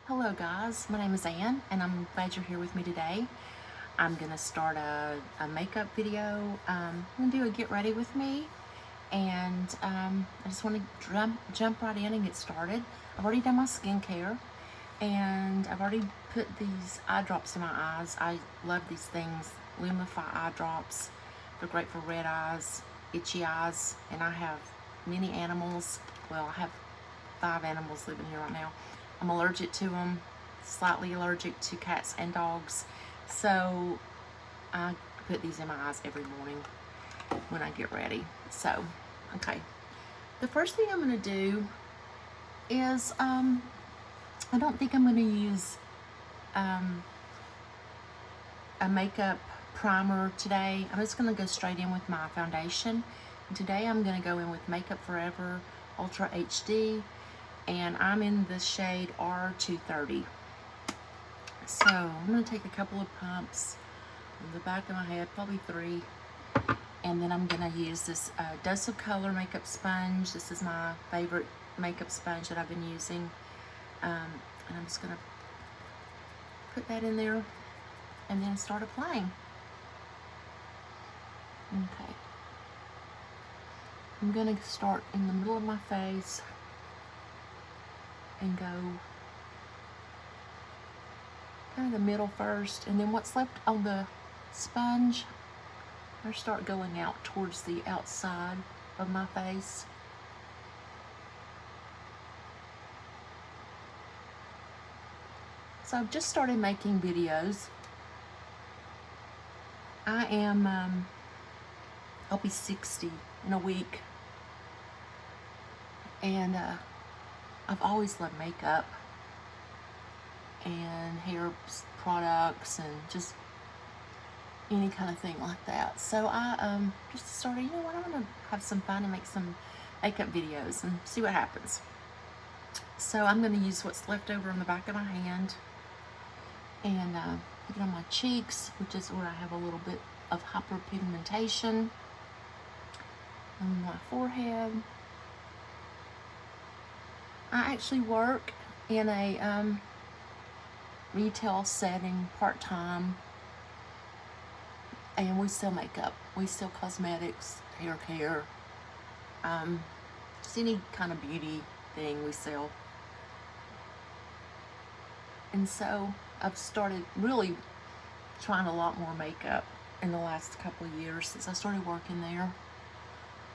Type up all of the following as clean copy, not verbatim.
Hello guys, my name is Ann and I'm glad you're here with me today. I'm going to start a makeup video. I'm going to do a get ready with me, and I just want to jump right in and get started. I've already done my skincare and I've already put these eye drops in my eyes. I love these things, Lumify Eye Drops. They're great for red eyes, itchy eyes, and I have many animals. Well, I have 5 animals living here right now. I'm allergic to them, slightly allergic to cats and dogs. So I put these in my eyes every morning when I get ready. So, okay. The first thing I'm gonna do is, I don't think I'm gonna use a makeup primer today. I'm just gonna go straight in with my foundation. And today I'm gonna go in with Makeup Forever Ultra HD, and I'm in the shade R230. So I'm going to take a couple of pumps on the back of my head, probably 3, and then I'm going to use this Dose of Color makeup sponge. This is my favorite makeup sponge that I've been using, and I'm just going to put that in there and then start applying. Okay. I'm going to start in the middle of my face and go kind of the middle first, and then what's left on the sponge, I start going out towards the outside of my face. So I've just started making videos. I am, I'll be 60 in a week, and I've always loved makeup and hair products and just any kind of thing like that. So I just started, you know what, I'm gonna have some fun and make some makeup videos and see what happens. So I'm gonna use what's left over on the back of my hand and put it on my cheeks, which is where I have a little bit of hyperpigmentation, on my forehead. I actually work in a retail setting part-time, and we sell makeup, we sell cosmetics, hair care, just any kind of beauty thing we sell. And so I've started really trying a lot more makeup in the last couple of years since I started working there.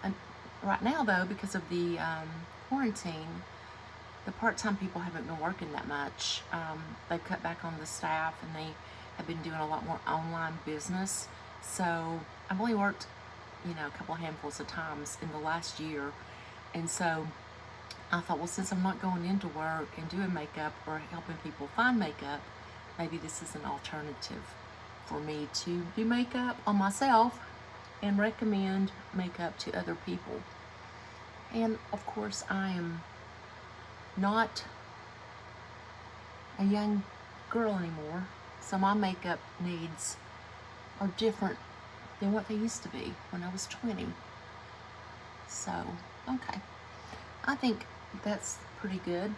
And right now though, because of the quarantine, the part-time people haven't been working that much. They've cut back on the staff and they have been doing a lot more online business. So I've only worked, you know, a couple of handfuls of times in the last year. And so I thought, well, since I'm not going into work and doing makeup or helping people find makeup, maybe this is an alternative for me to do makeup on myself and recommend makeup to other people. And of course, I am not a young girl anymore, so my makeup needs are different than what they used to be when I was 20. So, okay, I think that's pretty good.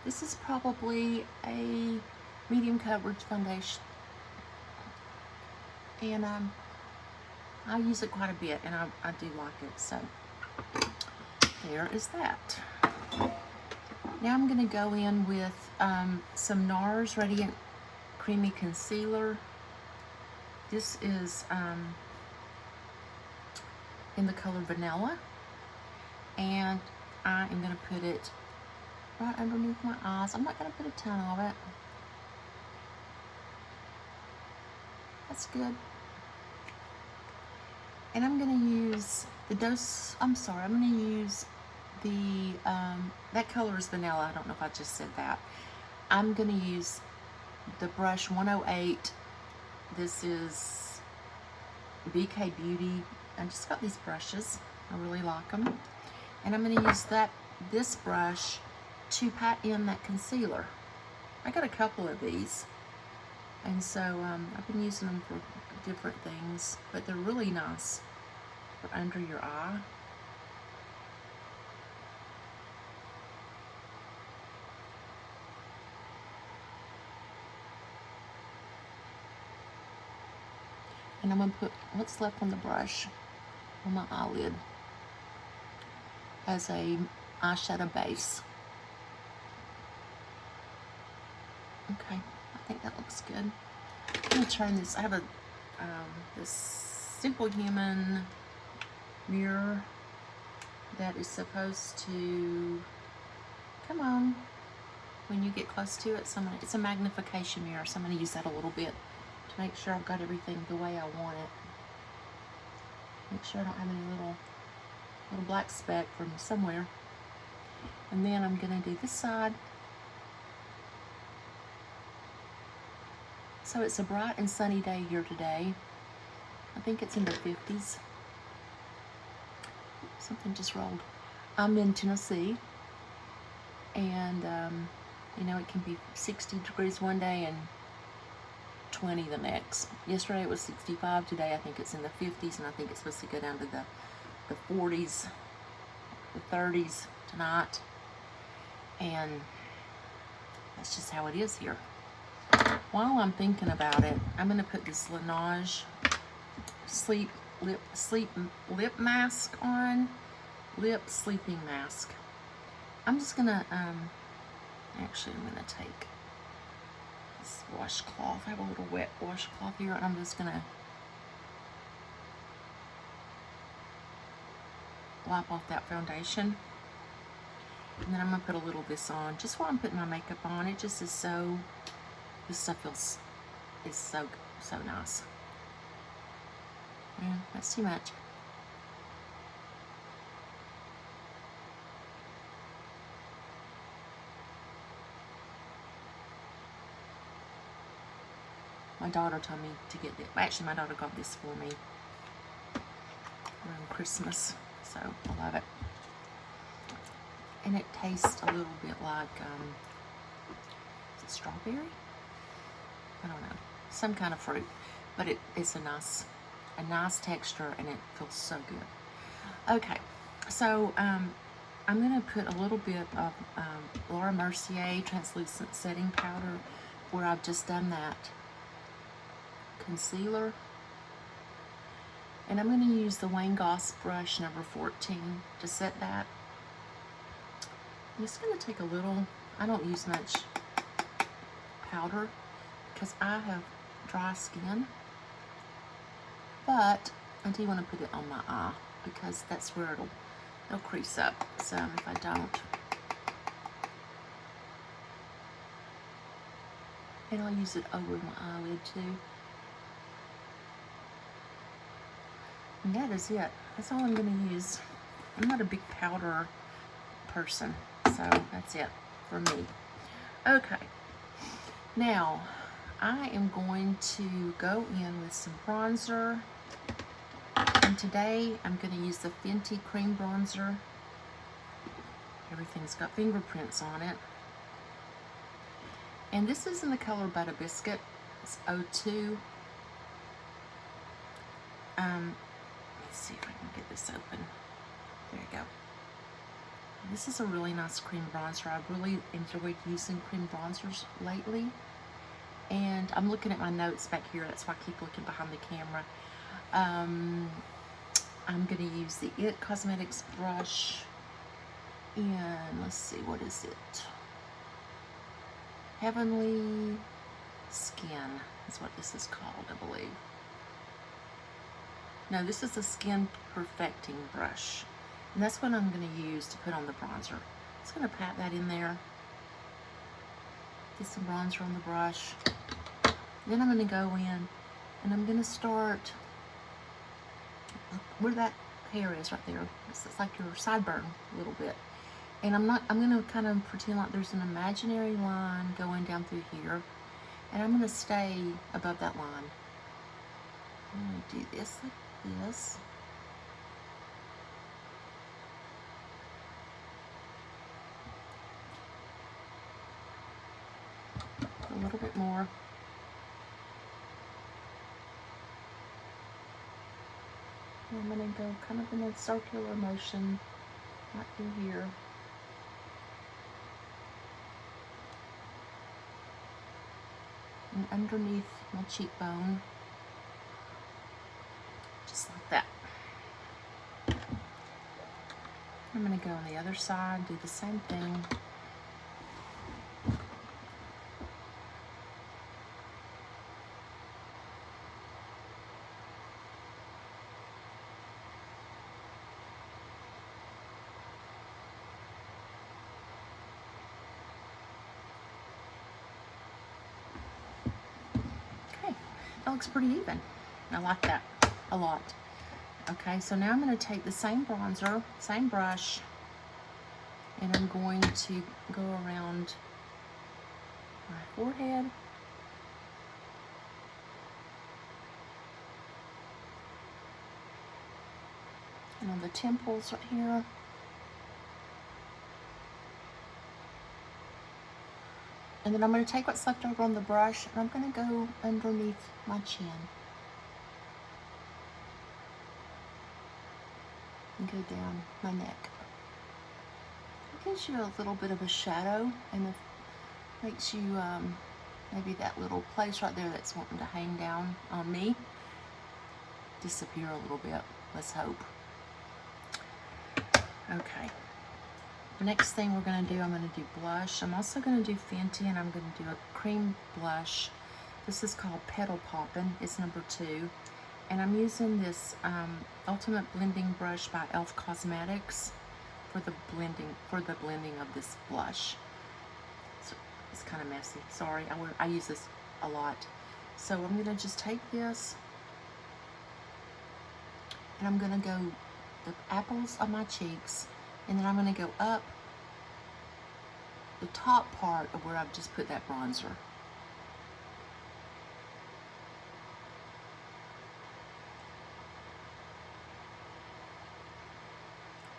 This is probably a medium coverage foundation, and I use it quite a bit, and I do like it. So there is that. Now I'm going to go in with some NARS Radiant Creamy Concealer. This is in the color Vanilla, and I am going to put it right underneath my eyes. I'm not going to put a ton of it. That's good. And I'm going to use the dose, I'm going to use the, that color is Vanilla. I don't know if I just said that. I'm going to use the brush 108. This is BK Beauty. I just got these brushes. I really like them. And I'm going to use this brush to pat in that concealer. I got a couple of these. And so I've been using them for different things, but they're really nice for under your eye. And I'm going to put what's left on the brush on my eyelid as a eyeshadow base. Okay, I think that looks good. I'm going to turn this. I have a this Simple Human mirror that is supposed to, come on, when you get close to it, it's a magnification mirror, so I'm going to use that a little bit to make sure I've got everything the way I want it. Make sure I don't have any little black speck from somewhere. And then I'm going to do this side. So it's a bright and sunny day here today. I think it's in the 50s. Something just rolled. I'm in Tennessee, and you know, it can be 60 degrees one day and 20 the next. Yesterday it was 65. Today I think it's in the 50s, and I think it's supposed to go down to the 40s, the 30s tonight. And that's just how it is here. While I'm thinking about it, I'm going to put this Laneige sleep lip mask on. Lip sleeping mask. I'm just going to, actually I'm going to take this washcloth. I have a little wet washcloth here, and I'm just going to wipe off that foundation. And then I'm going to put a little of this on just while I'm putting my makeup on. It just is so, this stuff is so nice. Yeah, that's too much. My daughter told me to get this. Actually, my daughter got this for me around Christmas, so I love it. And it tastes a little bit like, is it strawberry? I don't know, some kind of fruit, but it's a nice texture, and it feels so good. Okay, so I'm gonna put a little bit of Laura Mercier translucent setting powder where I've just done that concealer, and I'm going to use the Wayne Goss brush number 14 to set that. I'm just going to take a little, I don't use much powder because I have dry skin, but I do want to put it on my eye because that's where it'll crease up some if I don't. And I'll use it over my eyelid too. And that is it. That's all I'm going to use. I'm not a big powder person, so that's it for me. Okay. Now, I am going to go in with some bronzer. And today, I'm going to use the Fenty Cream Bronzer. Everything's got fingerprints on it. And this is in the color Butter Biscuit. It's 02. Let's see if I can get this open. There you go. This is a really nice cream bronzer. I've really enjoyed using cream bronzers lately. And I'm looking at my notes back here. That's why I keep looking behind the camera. I'm going to use the IT Cosmetics brush. And let's see, what is it? Heavenly Skin is what this is called, I believe. No, this is a Skin Perfecting brush. And that's what I'm going to use to put on the bronzer. Just going to pat that in there. Get some bronzer on the brush. Then I'm going to go in and I'm going to start where that hair is right there. It's like your sideburn a little bit. And I'm going to kind of pretend like there's an imaginary line going down through here. And I'm going to stay above that line. I'm going to do this like this. A little bit more. And I'm going to go kind of in a circular motion right through here. And underneath my cheekbone. I'm going to go on the other side, do the same thing. Okay, that looks pretty even. I like that a lot. Okay, so now I'm going to take the same bronzer, same brush, and I'm going to go around my forehead. And on the temples right here. And then I'm going to take what's left over on the brush and I'm going to go underneath my chin. And go down my neck. It gives you a little bit of a shadow and it makes you, maybe that little place right there that's wanting to hang down on me, disappear a little bit. Let's hope. Okay. The next thing we're going to do, I'm going to do blush. I'm also going to do Fenty, and I'm going to do a cream blush. This is called Petal Poppin'. It's number 2. And I'm using this Ultimate Blending Brush by e.l.f. Cosmetics for the blending of this blush. So it's kind of messy. Sorry, I use this a lot. So I'm going to just take this, and I'm going to go the apples of my cheeks, and then I'm going to go up the top part of where I've just put that bronzer.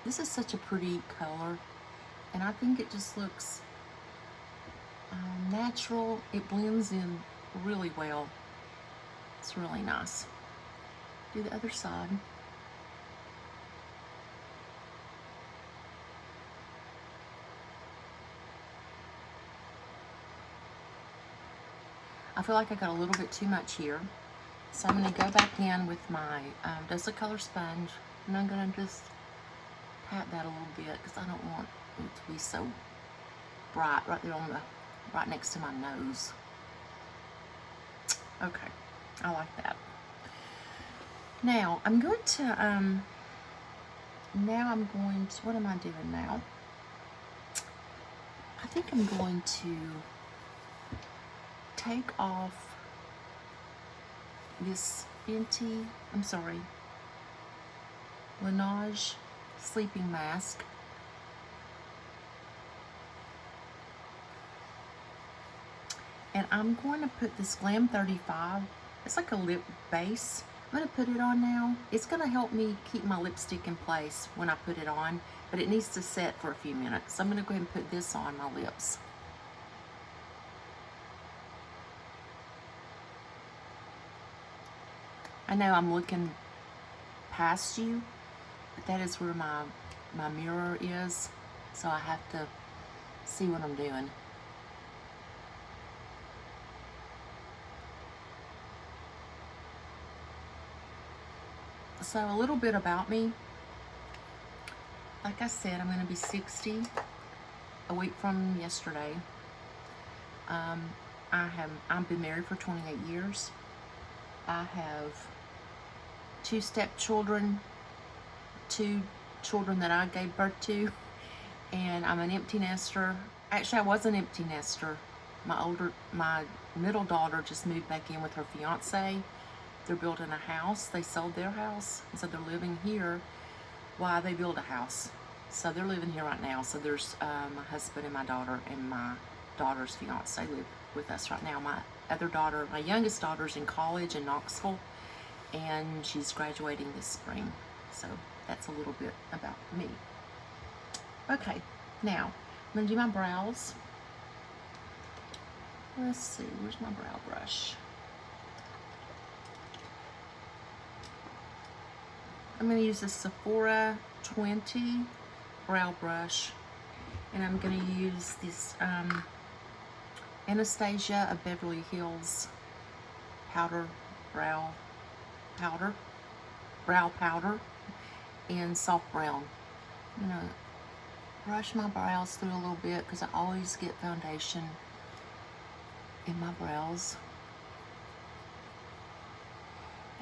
This is such a pretty color, and I think it just looks natural. It blends in really well. It's really nice. Do the other side. I feel like I got a little bit too much here. So I'm going to go back in with my Dust Color sponge, and I'm going to just pat that a little bit because I don't want it to be so bright right there on right next to my nose. Okay, I like that. Now I'm going to, what am I doing now? I think I'm going to take off this Laneige sleeping mask. And I'm going to put this Glam 35. It's like a lip base. I'm going to put it on now. It's going to help me keep my lipstick in place when I put it on, but it needs to set for a few minutes. So I'm going to go ahead and put this on my lips. I know I'm looking past you, but that is where my mirror is, so I have to see what I'm doing. So a little bit about me. Like I said, I'm going to be 60 a week from yesterday. I've been married for 28 years. I have 2 stepchildren, 2 children that I gave birth to, and I'm an empty nester. Actually, I was an empty nester. My middle daughter just moved back in with her fiance. They're building a house. They sold their house, and so they're living here while they build a house. So they're living here right now. So there's my husband and my daughter, and my daughter's fiance live with us right now. My other daughter, my youngest daughter's in college in Knoxville, and she's graduating this spring. So that's a little bit about me. Okay, now I'm going to do my brows. Let's see, where's my brow brush? I'm going to use this Sephora 20 brow brush, and I'm going to use this Anastasia of Beverly Hills brow powder in soft brown. I'm going to brush my brows through a little bit because I always get foundation in my brows.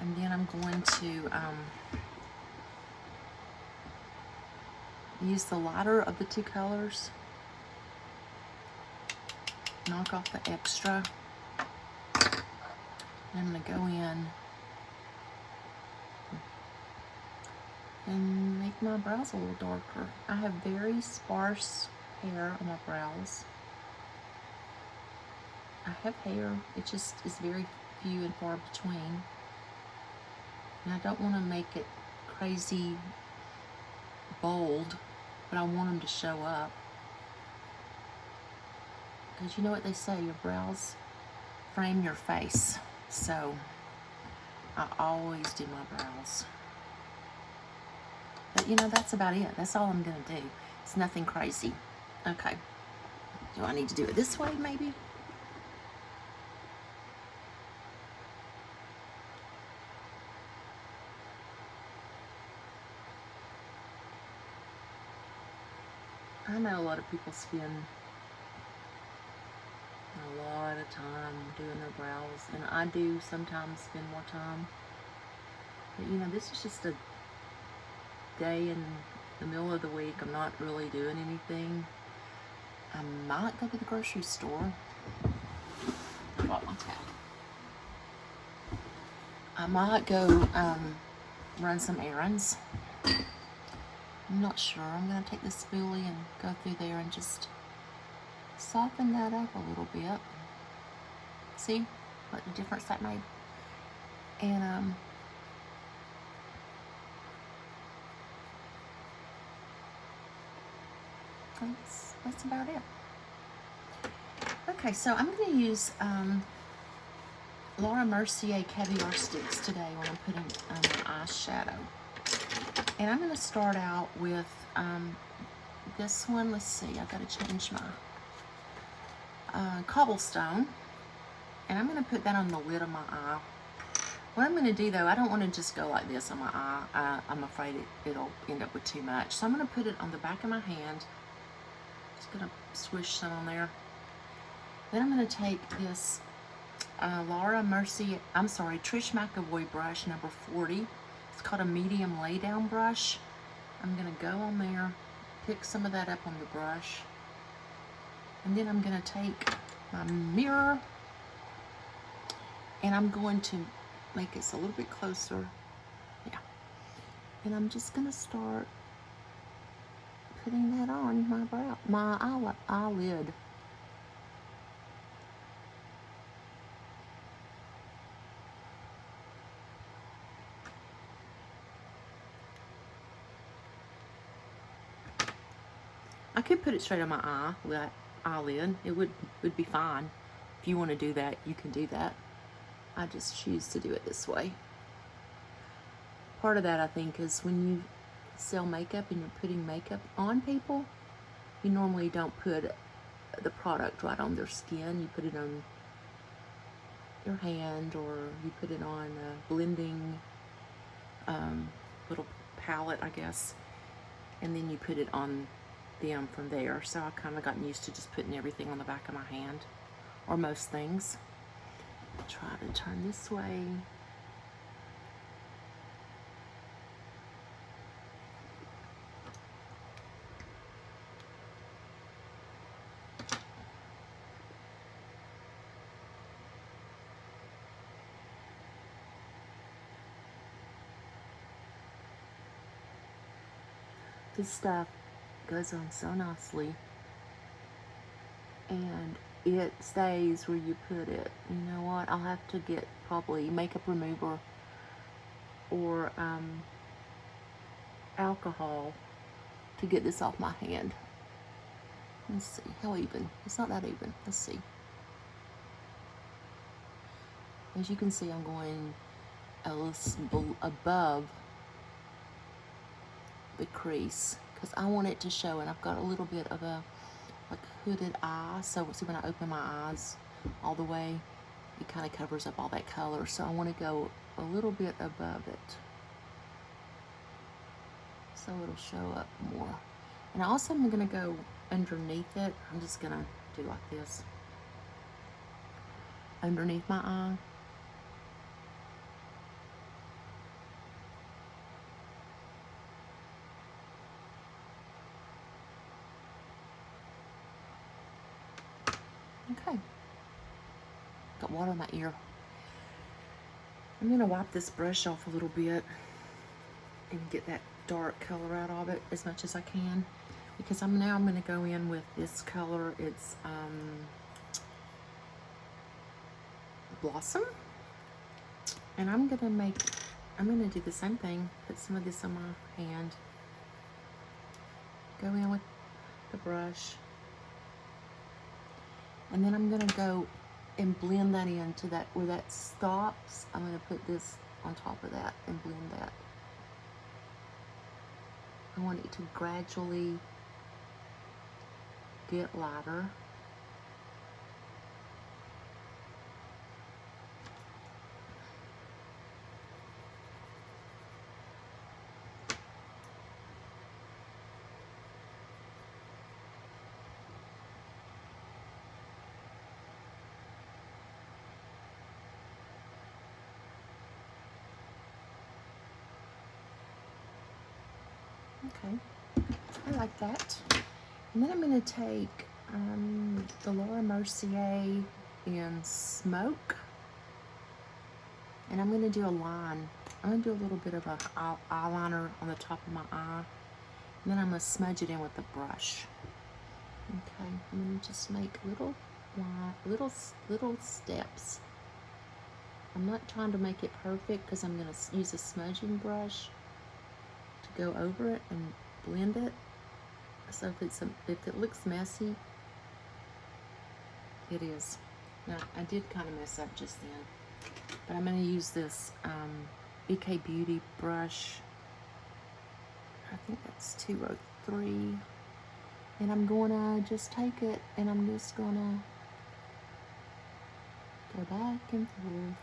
And then I'm going to use the lighter of the two colors, knock off the extra. And I'm going to go in and make my brows a little darker. I have very sparse hair on my brows. I have hair, it just is very few and far between. And I don't want to make it crazy bold, but I want them to show up. Because you know what they say, your brows frame your face. So I always do my brows. But you know, that's about it. That's all I'm going to do. It's nothing crazy. Okay. Do I need to do it this way maybe? I know a lot of people spend a lot of time doing their brows, and I do sometimes spend more time. But you know, this is just a day in the middle of the week. I'm not really doing anything. I might go to the grocery store. I bought my towel. I might go run some errands. I'm not sure. I'm going to take the spoolie and go through there and just soften that up a little bit. See what the difference that made? And that's about it. Okay, so I'm going to use Laura Mercier Caviar Sticks today when I'm putting my eyeshadow. And I'm going to start out with this one. Let's see, I've got to change my Cobblestone. And I'm going to put that on the lid of my eye. What I'm going to do though, I don't want to just go like this on my eye. I'm afraid it'll end up with too much. So I'm going to put it on the back of my hand. Just going to swish some on there. Then I'm going to take this Trish McAvoy brush number 40. It's called a medium laydown brush. I'm going to go on there, pick some of that up on the brush. And then I'm going to take my mirror and I'm going to make this a little bit closer. Yeah. And I'm just going to start putting that on my eyelid. I could put it straight on my eyelid. It would be fine. If you want to do that, you can do that. I just choose to do it this way. Part of that, I think, is when you sell makeup and you're putting makeup on people, you normally don't put the product right on their skin. You put it on your hand, or you put it on a blending little palette, I guess, and then you put it on them from there. So I kind of gotten used to just putting everything on the back of my hand, or most things. Try to turn this way. This stuff goes on so nicely, and it stays where you put it. You know what? I'll have to get probably makeup remover or alcohol to get this off my hand. Let's see, how even? It's not that even. Let's see. As you can see, I'm going a little above the crease because I want it to show, and I've got a little bit of a like hooded eye, so see when I open my eyes all the way, it kind of covers up all that color, so I want to go a little bit above it so it'll show up more. And also I'm going to go underneath it. I'm just going to do like this. Underneath my eye. Okay. Got water in my ear. I'm going to wipe this brush off a little bit and get that dark color out of it as much as I can, because I'm going to go in with this color. It's Blossom, and I'm going to do the same thing. Put some of this on my hand. Go in with the brush, and then I'm going to go and blend that into that where that stops. I'm going to put this on top of that and blend that. I want it to gradually get lighter. Okay, I like that. And then I'm going to take the Laura Mercier in Smoke, and I'm going to do a line. I'm going to do a little bit of a eyeliner on the top of my eye, and then I'm going to smudge it in with the brush. Okay, I'm going to just make little steps. I'm not trying to make it perfect because I'm going to use a smudging brush to go over it and blend it. So if it looks messy, it is. Now, I did kind of mess up just then, but I'm going to use this BK Beauty brush. I think that's 203. And I'm going to just take it and I'm just going to go back and forth.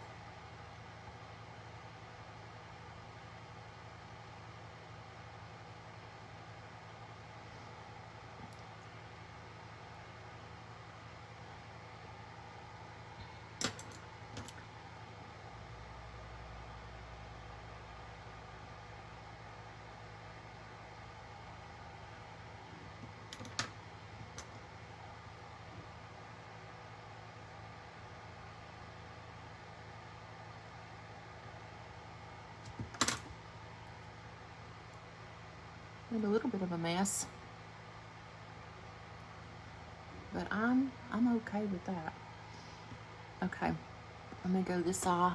Made a little bit of a mess, but I'm okay with that. Okay, I'm gonna go this eye.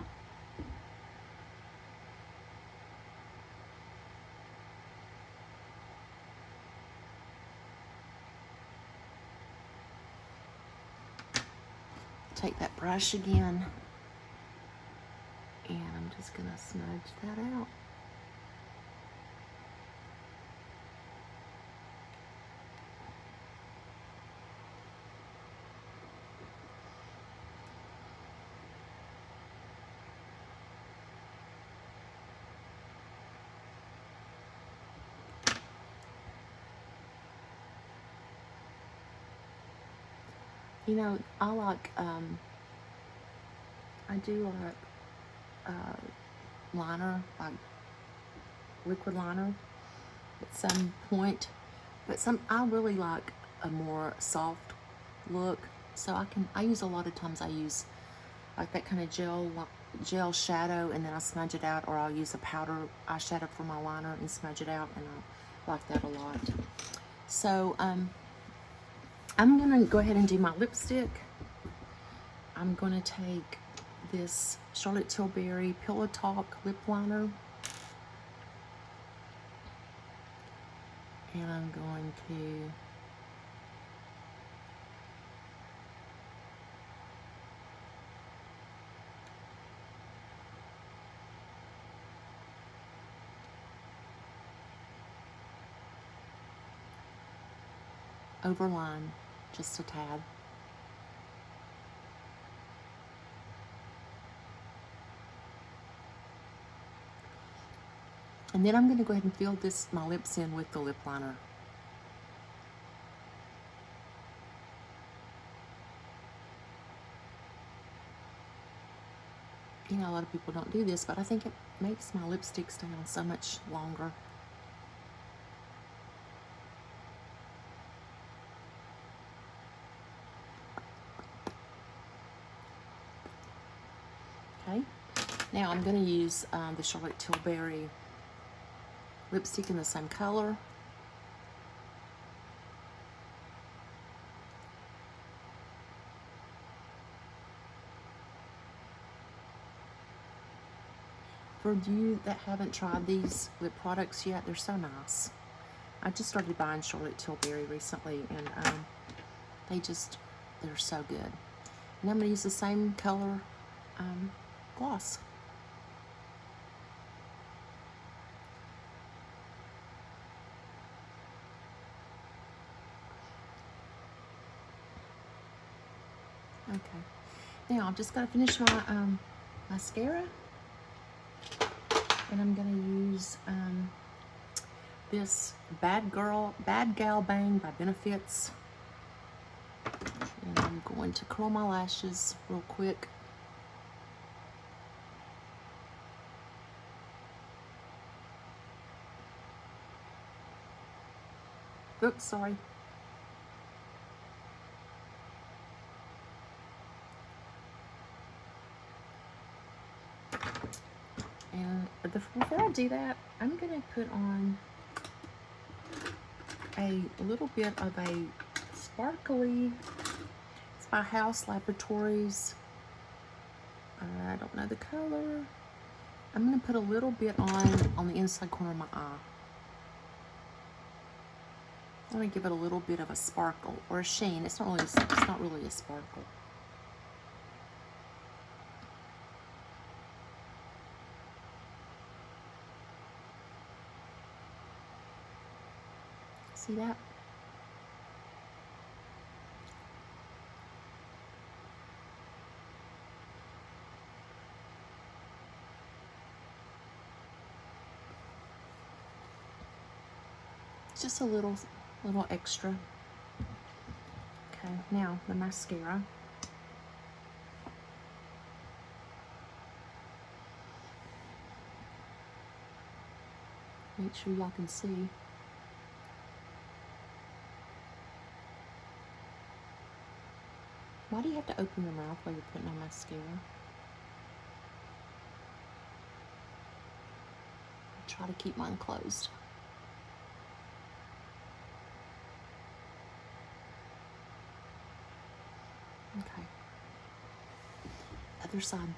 Take that brush again, and I'm just gonna smudge that out. You know, I do like liner, like liquid liner at some point, but I really like a more soft look. So I use a lot of times, I use like that kind of gel shadow, and then I smudge it out, or I'll use a powder eyeshadow for my liner and smudge it out, and I like that a lot. So I'm gonna go ahead and do my lipstick. I'm gonna take this Charlotte Tilbury Pillow Talk lip liner, and I'm going to overline just a tad. And then I'm going to go ahead and fill my lips in with the lip liner. You know, a lot of people don't do this, but I think it makes my lipstick stay on so much longer. Okay, now I'm going to use the Charlotte Tilbury lipstick in the same color. For you that haven't tried these lip products yet, they're so nice. I just started buying Charlotte Tilbury recently, and they're so good. And I'm going to use the same color gloss. Okay. Now I'm just going to finish my mascara. And I'm going to use this Bad Gal Bang by Benefits. And I'm going to curl my lashes real quick. Oops, sorry. And before I do that, I'm going to put on a little bit of a sparkly, it's by House Laboratories. I don't know the color. I'm going to put a little bit on the inside corner of my eye. I want to give it a little bit of a sparkle or a sheen. It's not really a sparkle. See that? Just a little extra. Okay, now the mascara. Make sure y'all can see. Why do you have to open your mouth while you're putting on mascara? I try to keep mine closed. Okay. Other side.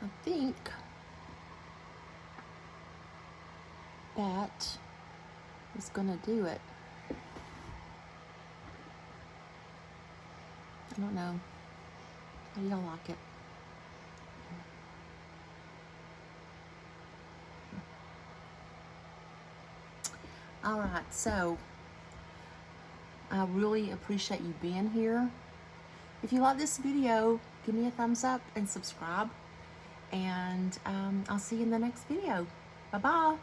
I think that is gonna do it. I don't know. How do y'all like it? All right, so I really appreciate you being here. If you like this video, give me a thumbs up and subscribe. And I'll see you in the next video. Bye-bye.